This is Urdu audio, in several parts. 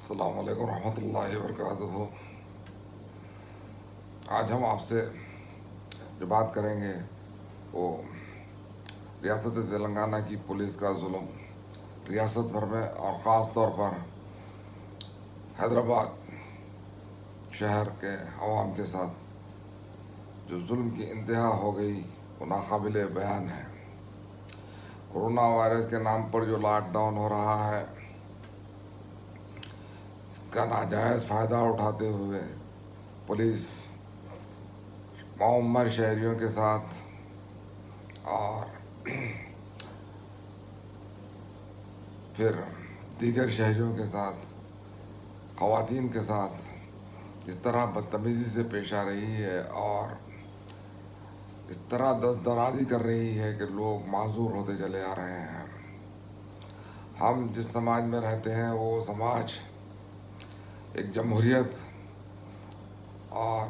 السلام علیکم ورحمۃ اللہ وبرکاتہ۔ آج ہم آپ سے جو بات کریں گے وہ ریاست تلنگانہ کی پولیس کا ظلم ریاست بھر میں اور خاص طور پر حیدرآباد شہر کے عوام کے ساتھ جو ظلم کی انتہا ہو گئی وہ ناقابل بیان ہے۔ کورونا وائرس کے نام پر جو لاک ڈاؤن ہو رہا ہے اس کا ناجائز فائدہ اٹھاتے ہوئے پولیس معمر شہریوں کے ساتھ اور پھر دیگر شہریوں کے ساتھ خواتین کے ساتھ اس طرح بدتمیزی سے پیش آ رہی ہے اور اس طرح دست درازی کر رہی ہے کہ لوگ معذور ہوتے چلے آ رہے ہیں۔ ہم جس سماج میں رہتے ہیں وہ سماج ایک جمہوریت اور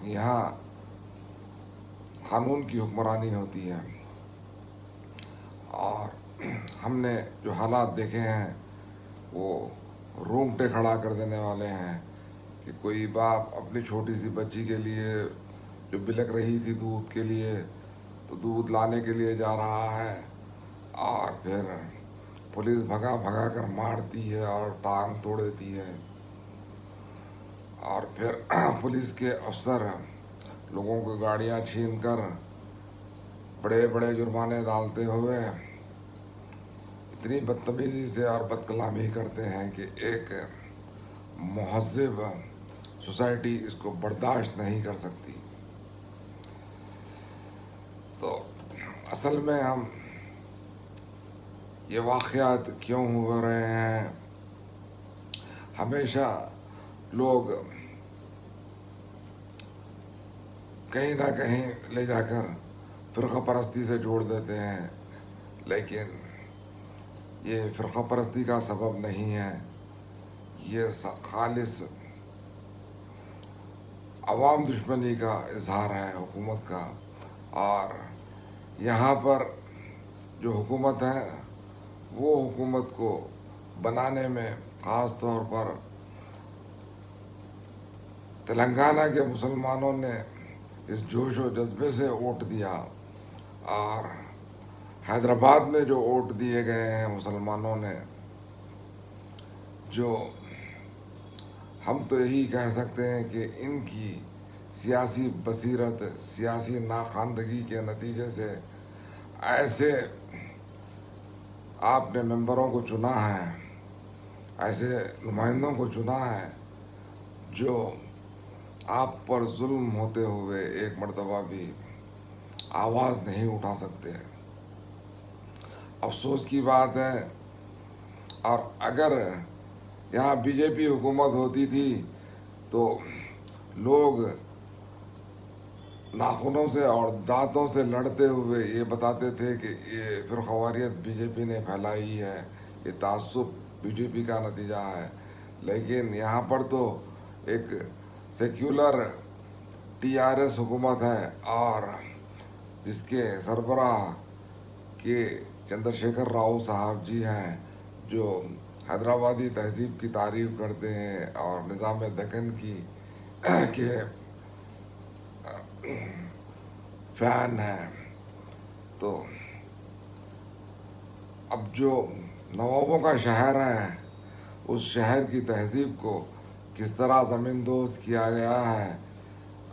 یہاں قانون کی حکمرانی ہوتی ہے، اور ہم نے جو حالات دیکھے ہیں وہ رونگٹے کھڑا کر دینے والے ہیں کہ کوئی باپ اپنی چھوٹی سی بچی کے لیے جو بلک رہی تھی دودھ کے لیے تو دودھ لانے کے لیے جا رہا ہے اور پھر پولیس بھگا بھگا کر مارتی ہے اور ٹانگ توڑ دیتی ہے، اور پھر پولیس کے افسر لوگوں کو گاڑیاں چھین کر بڑے بڑے جرمانے ڈالتے ہوئے اتنی بدتمیزی سے اور بد کلامی کرتے ہیں کہ ایک مہذب سوسائٹی اس کو برداشت نہیں کر سکتی۔ تو اصل میں ہم یہ واقعات کیوں ہو رہے ہیں؟ ہمیشہ لوگ کہیں نہ کہیں لے جا کر فرقہ پرستی سے جوڑ دیتے ہیں، لیکن یہ فرقہ پرستی کا سبب نہیں ہے، یہ خالص عوام دشمنی کا اظہار ہے حکومت کا۔ اور یہاں پر جو حکومت ہے وہ حکومت کو بنانے میں خاص طور پر تلنگانہ کے مسلمانوں نے اس جوش و جذبے سے ووٹ دیا، اور حیدرآباد میں جو ووٹ دیے گئے ہیں مسلمانوں نے، جو ہم تو یہی کہہ سکتے ہیں کہ ان کی سیاسی بصیرت، سیاسی ناخواندگی کے نتیجے سے ایسے آپ نے ممبروں کو چنا ہے، ایسے نمائندوں کو چنا ہے جو آپ پر ظلم ہوتے ہوئے ایک مرتبہ بھی آواز نہیں اٹھا سکتے۔ افسوس کی بات ہے، اور اگر یہاں بی جے پی حکومت ہوتی تھی تو لوگ ناخنوں سے اور دانتوں سے لڑتے ہوئے یہ بتاتے تھے کہ یہ فرقواریت بی جے پی نے پھیلائی ہے، یہ تعصب بی جے پی کا نتیجہ ہے۔ لیکن یہاں پر تو ایک سیکولر ٹی آر ایس حکومت ہے اور جس کے سربراہ کے چندر شیکھر راؤ صاحب جی ہیں، جو حیدرآبادی تہذیب کی تعریف کرتے ہیں اور نظام دکن کی کے فین ہیں۔ تو اب جو نوابوں کا شہر ہے اس شہر کی تہذیب کو کس طرح زمین دوز کیا گیا ہے،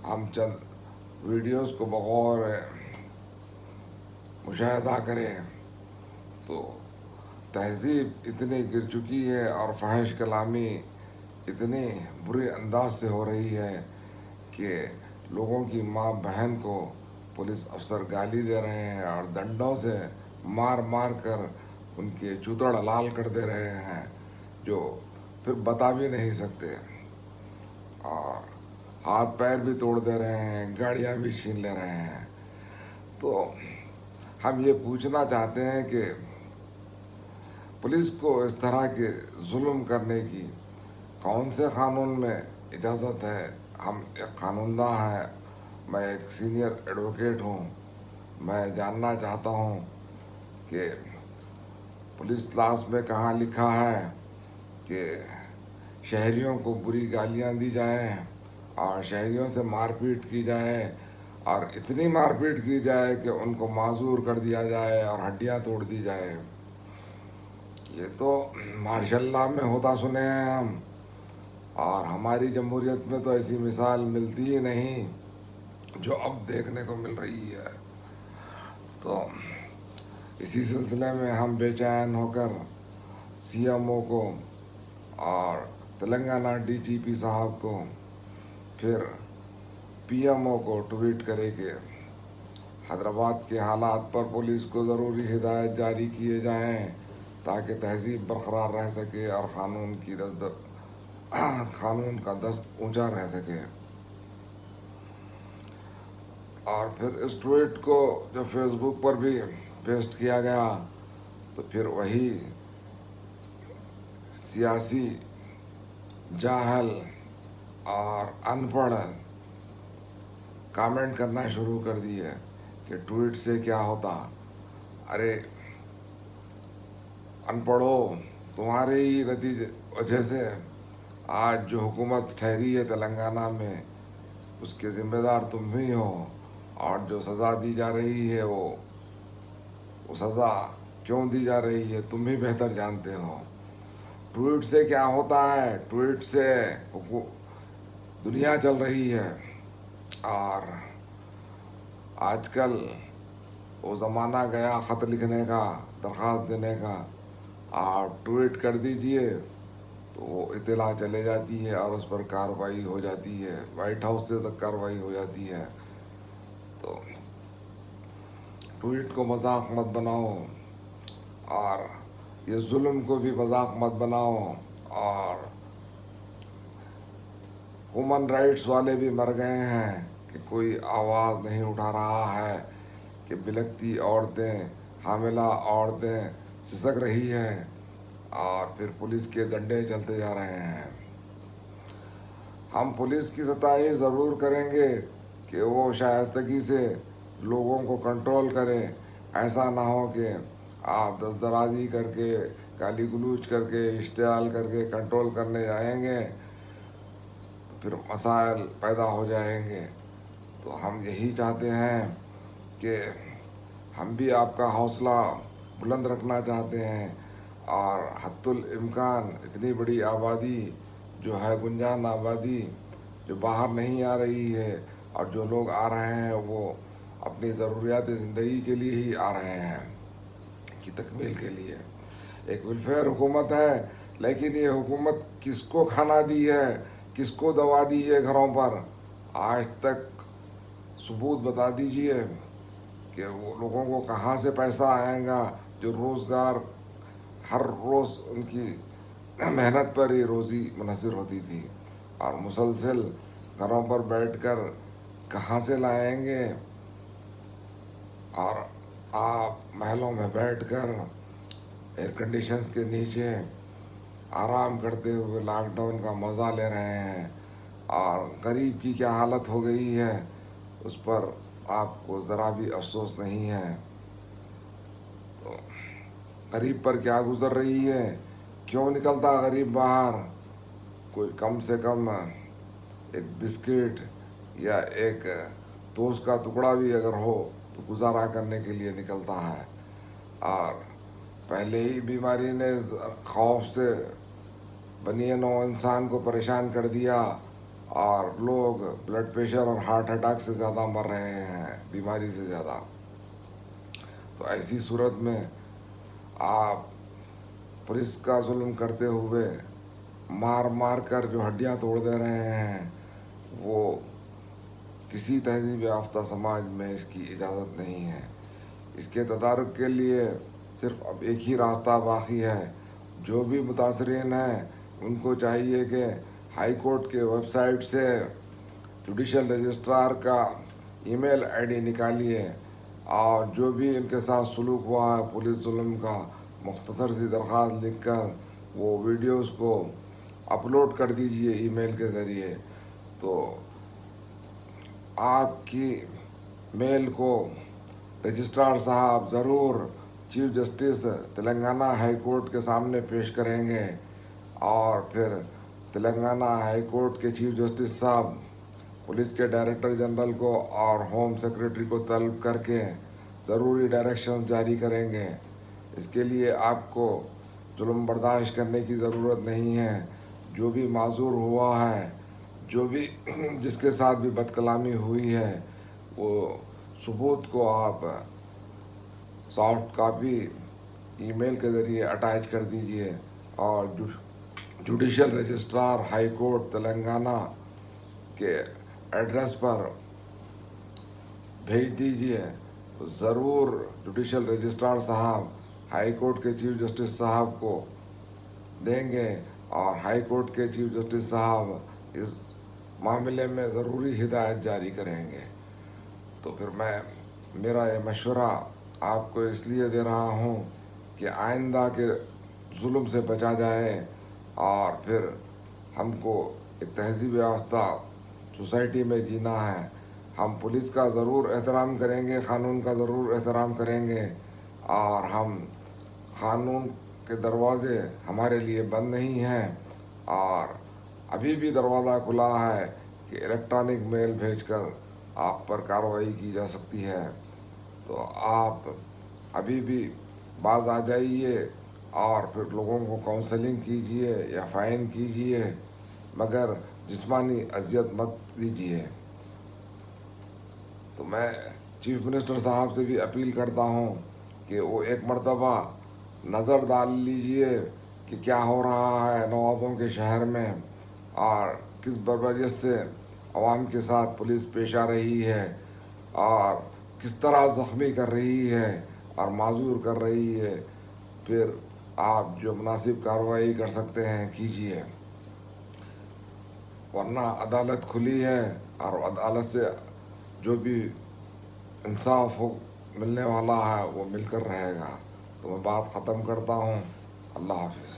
ہم چند ویڈیوز کو بغور مشاہدہ کریں تو تہذیب اتنی گر چکی ہے اور فحش کلامی اتنی برے انداز سے ہو رہی ہے کہ لوگوں کی ماں بہن کو پولیس افسر گالی دے رہے ہیں اور ڈنڈوں سے مار مار کر ان کے چوتڑ لال کر دے رہے ہیں، جو پھر بتا بھی نہیں سکتے، اور ہاتھ پیر بھی توڑ دے رہے ہیں، گاڑیاں بھی چھین لے رہے ہیں۔ تو ہم یہ پوچھنا چاہتے ہیں کہ پولیس کو اس طرح کے ظلم کرنے کی کون سے قانون میں اجازت ہے؟ ہم ایک قانون داں ہیں، میں ایک سینئر ایڈوکیٹ ہوں، میں جاننا چاہتا ہوں کہ پولیس لاس میں کہاں لکھا ہے کہ شہریوں کو بری گالیاں دی جائیں اور شہریوں سے مار پیٹ کی جائے، اور اتنی مار پیٹ کی جائے کہ ان کو معذور کر دیا جائے اور ہڈیاں توڑ دی جائے۔ یہ تو مارشل لا میں ہوتا سنے ہیں ہم، اور ہماری جمہوریت میں تو ایسی مثال ملتی ہی نہیں جو اب دیکھنے کو مل رہی ہے۔ تو اسی سلسلے میں ہم بے چین ہو کر سی ایم او کو اور تلنگانہ ڈی جی پی صاحب کو، پھر پی ایم او کو ٹویٹ کرے کہ حیدرآباد کے حالات پر پولیس کو ضروری ہدایت جاری کیے جائیں تاکہ تہذیب برقرار رہ سکے اور قانون کا دست اونچا رہ سکے۔ اور پھر اس ٹویٹ کو جو فیس بک پر بھی پیسٹ کیا گیا، تو پھر وہی سیاسی جاہل اور ان پڑھ کامنٹ کرنا شروع کر دیے کہ ٹویٹ سے کیا ہوتا۔ ارے ان پڑھو، تمہارے ہی نتیجے وجہ سے آج جو حکومت ٹھہری ہے تلنگانہ میں، اس کے ذمہ دار تم بھی ہو، اور جو سزا دی جا رہی ہے وہ سزا کیوں دی جا رہی ہے تم بھی بہتر جانتے ہو۔ ٹویٹ سے کیا ہوتا ہے؟ ٹویٹ سے دنیا چل رہی ہے، اور آج کل وہ زمانہ گیا خط لکھنے کا، درخواست دینے کا، آپ ٹویٹ کر دیجئے تو وہ اطلاع چلے جاتی ہے اور اس پر کارروائی ہو جاتی ہے، وائٹ ہاؤس سے تک کارروائی ہو جاتی ہے۔ تو ٹویٹ کو مذاق مت بناؤ، اور یہ ظلم کو بھی مذاق مت بناؤ، اور ہیومن رائٹس والے بھی مر گئے ہیں کہ کوئی آواز نہیں اٹھا رہا ہے کہ بلکتی عورتیں، حاملہ عورتیں سسک رہی ہیں، اور پھر پولیس کے ڈنڈے چلتے جا رہے ہیں۔ ہم پولیس کی ستائش ضرور کریں گے کہ وہ شائستگی سے لوگوں کو کنٹرول کرے، ایسا نہ ہو کہ آپ دست درازی کر کے، گالی گلوچ کر کے، اشتعال کر کے کنٹرول کرنے جائیں گے تو پھر مسائل پیدا ہو جائیں گے۔ تو ہم یہی چاہتے ہیں کہ ہم بھی آپ کا حوصلہ بلند رکھنا چاہتے ہیں، اور حتی الامکان اتنی بڑی آبادی جو ہے، گنجان آبادی جو باہر نہیں آ رہی ہے، اور جو لوگ آ رہے ہیں وہ اپنی ضروریات زندگی کے لیے ہی آ رہے ہیں، کی تکمیل کے لیے۔ ایک ویلفیئر حکومت ہے، لیکن یہ حکومت کس کو کھانا دی ہے، کس کو دوا دی ہے گھروں پر؟ آج تک ثبوت بتا دیجئے کہ وہ لوگوں کو کہاں سے پیسہ آئے گا جو روزگار ہر روز ان کی محنت پر ہی روزی منحصر ہوتی تھی، اور مسلسل گھروں پر بیٹھ کر کہاں سے لائیں گے؟ اور آپ محلوں میں بیٹھ کر ایئر کنڈیشنز کے نیچے آرام کرتے ہوئے لاک ڈاؤن کا مزہ لے رہے ہیں، اور غریب کی کیا حالت ہو گئی ہے اس پر آپ کو ذرا بھی افسوس نہیں ہے۔ تو غریب پر کیا گزر رہی ہے؟ کیوں نکلتا غریب باہر؟ کوئی کم سے کم ایک بسکٹ یا ایک توست کا ٹکڑا بھی اگر ہو تو گزارا کرنے کے لیے نکلتا ہے، اور پہلے ہی بیماری نے خوف سے بنی نوع انسان کو پریشان کر دیا، اور لوگ بلڈ پریشر اور ہارٹ اٹیک سے زیادہ مر رہے ہیں، بیماری سے زیادہ۔ تو ایسی صورت میں آپ پولیس کا ظلم کرتے ہوئے مار مار کر جو ہڈیاں توڑ دے رہے ہیں، وہ کسی تہذیب یافتہ سماج میں اس کی اجازت نہیں ہے۔ اس کے تدارک کے لیے صرف اب ایک ہی راستہ باقی ہے۔ جو بھی متاثرین ہیں ان کو چاہیے کہ ہائی کورٹ کے ویب سائٹ سے جوڈیشل رجسٹرار کا ای میل آئی ڈی نکالیے، اور جو بھی ان کے ساتھ سلوک ہوا ہے پولیس ظلم کا، مختصر سی درخواست لکھ کر وہ ویڈیوز کو اپلوڈ کر دیجئے ای میل کے ذریعے۔ تو آپ کی میل کو رجسٹرار صاحب ضرور chief justice Telangana high court کے سامنے پیش کریں گے، اور پھر تلنگانہ ہائی کورٹ کے چیف جسٹس صاحب پولیس کے ڈائریکٹر جنرل کو اور ہوم سیکریٹری کو طلب کر کے ضروری ڈائریکشنز جاری کریں گے. اس کے لیے آپ کو ظلم برداشت کرنے کی ضرورت نہیں ہے. جو بھی معذور ہوا ہے، جو بھی جس کے ساتھ بھی بد کلامی ہوئی ہے، وہ ثبوت کو آپ سافٹ کاپی ای میل کے ذریعے اٹیچ کر دیجئے اور judicial registrar high court Telangana کے ایڈریس پر بھیج دیجئے. تو ضرور جوڈیشل رجسٹرار صاحب ہائی کورٹ کے چیف جسٹس صاحب کو دیں گے اور ہائی کورٹ کے چیف جسٹس صاحب اس معاملے میں ضروری ہدایت جاری کریں گے. تو پھر میرا یہ مشورہ آپ کو اس لیے دے رہا ہوں کہ آئندہ کے ظلم سے بچا جائے اور پھر ہم کو ایک تہذیب یافتہ سوسائٹی میں جینا ہے. ہم پولیس کا ضرور احترام کریں گے، قانون کا ضرور احترام کریں گے، اور ہم قانون کے دروازے ہمارے لیے بند نہیں ہیں، اور ابھی بھی دروازہ کھلا ہے کہ الیکٹرانک میل بھیج کر آپ پر کارروائی کی جا سکتی ہے. تو آپ ابھی بھی باز آ جائیے اور پھر لوگوں کو کاؤنسلنگ کیجیے یا فائن کیجیے، مگر جسمانی اذیت مت دیجیے. تو میں چیف منسٹر صاحب سے بھی اپیل کرتا ہوں کہ وہ ایک مرتبہ نظر ڈال لیجیے کہ کیا ہو رہا ہے نوابوں کے شہر میں، اور کس بربریت سے عوام کے ساتھ پولیس پیش آ رہی ہے، اور کس طرح زخمی کر رہی ہے اور معذور کر رہی ہے. پھر آپ جو مناسب کارروائی کر سکتے ہیں کیجیے، ورنہ عدالت کھلی ہے اور عدالت سے جو بھی انصاف ہو ملنے والا ہے وہ مل کر رہے گا. تو میں بات ختم کرتا ہوں. اللہ حافظ.